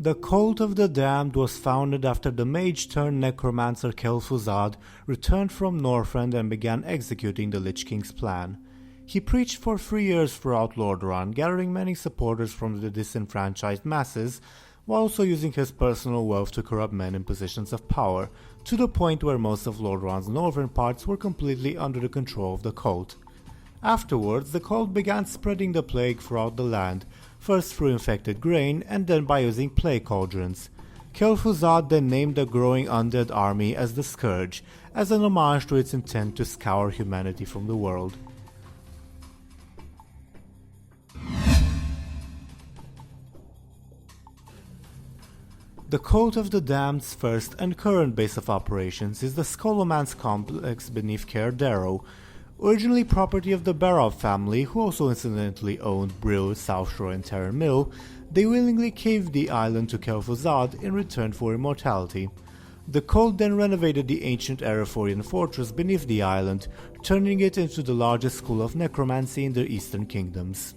The Cult of the Damned was founded after the mage-turned-necromancer Kel'thuzad returned from Northrend and began executing the Lich King's plan. He preached for 3 years throughout Lordaeron, gathering many supporters from the disenfranchised masses, while also using his personal wealth to corrupt men in positions of power, to the point where most of Lordaeron's northern parts were completely under the control of the cult. Afterwards, the cult began spreading the plague throughout the land, first through infected grain and then by using plague cauldrons. Kel'thuzad then named the growing undead army as the Scourge, as an homage to its intent to scour humanity from the world. The Cult of the Damned's first and current base of operations is the Scholomance Complex beneath Caer Darrow. Originally property of the Barov family, who also incidentally owned Brill, Southshore and Tarren Mill, they willingly caved the island to Kel'thuzad in return for immortality. The cult then renovated the ancient Arathorian fortress beneath the island, turning it into the largest school of necromancy in the eastern kingdoms.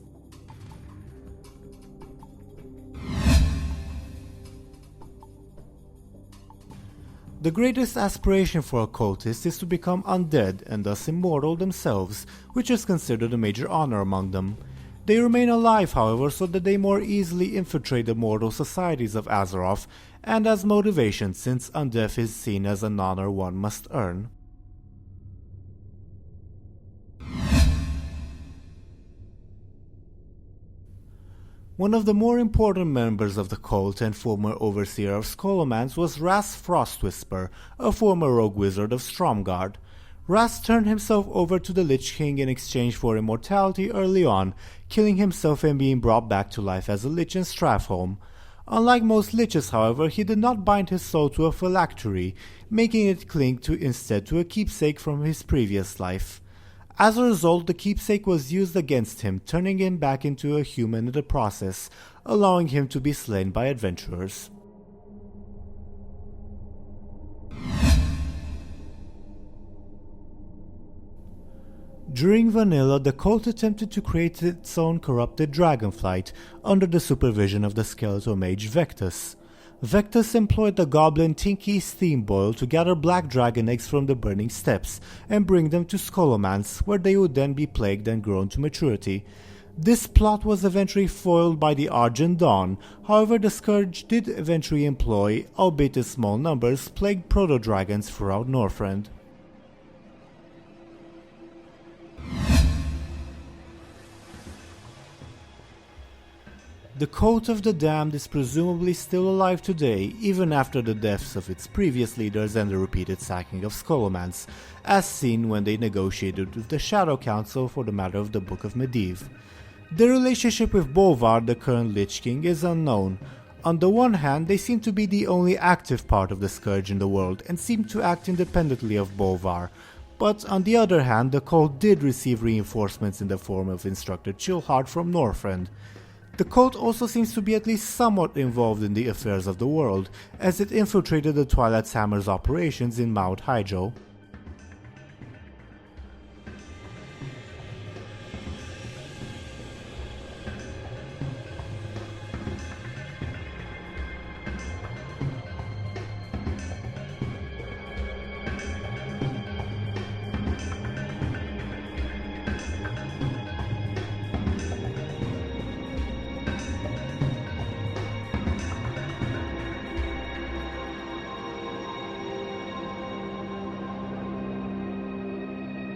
The greatest aspiration for a cultist is to become undead and thus immortal themselves, which is considered a major honor among them. They remain alive, however, so that they more easily infiltrate the mortal societies of Azeroth, and as motivation, since undeath is seen as an honor one must earn. One of the more important members of the cult and former overseer of Scholomance was Razz Frostwhisper, a former rogue wizard of Stromgarde. Razz turned himself over to the Lich King in exchange for immortality early on, killing himself and being brought back to life as a lich in Stratholme. Unlike most liches, however, he did not bind his soul to a phylactery, making it cling instead to a keepsake from his previous life. As a result, the keepsake was used against him, turning him back into a human in the process, allowing him to be slain by adventurers. During Vanilla, the cult attempted to create its own corrupted dragonflight, under the supervision of the skeletal mage Vectus. Vectus employed the goblin Tinky Steamboil to gather black dragon eggs from the burning steppes and bring them to Scholomance, where they would then be plagued and grown to maturity. This plot was eventually foiled by the Argent Dawn, however the Scourge did eventually employ, albeit in small numbers, plagued proto-dragons throughout Northrend. The Cult of the Damned is presumably still alive today, even after the deaths of its previous leaders and the repeated sacking of Scholomance, as seen when they negotiated with the Shadow Council for the matter of the Book of Medivh. Their relationship with Bolvar, the current Lich King, is unknown. On the one hand, they seem to be the only active part of the Scourge in the world and seem to act independently of Bolvar, but on the other hand, the cult did receive reinforcements in the form of Instructor Chillheart from Northrend. The cult also seems to be at least somewhat involved in the affairs of the world, as it infiltrated the Twilight's Hammer's operations in Mount Hyjal.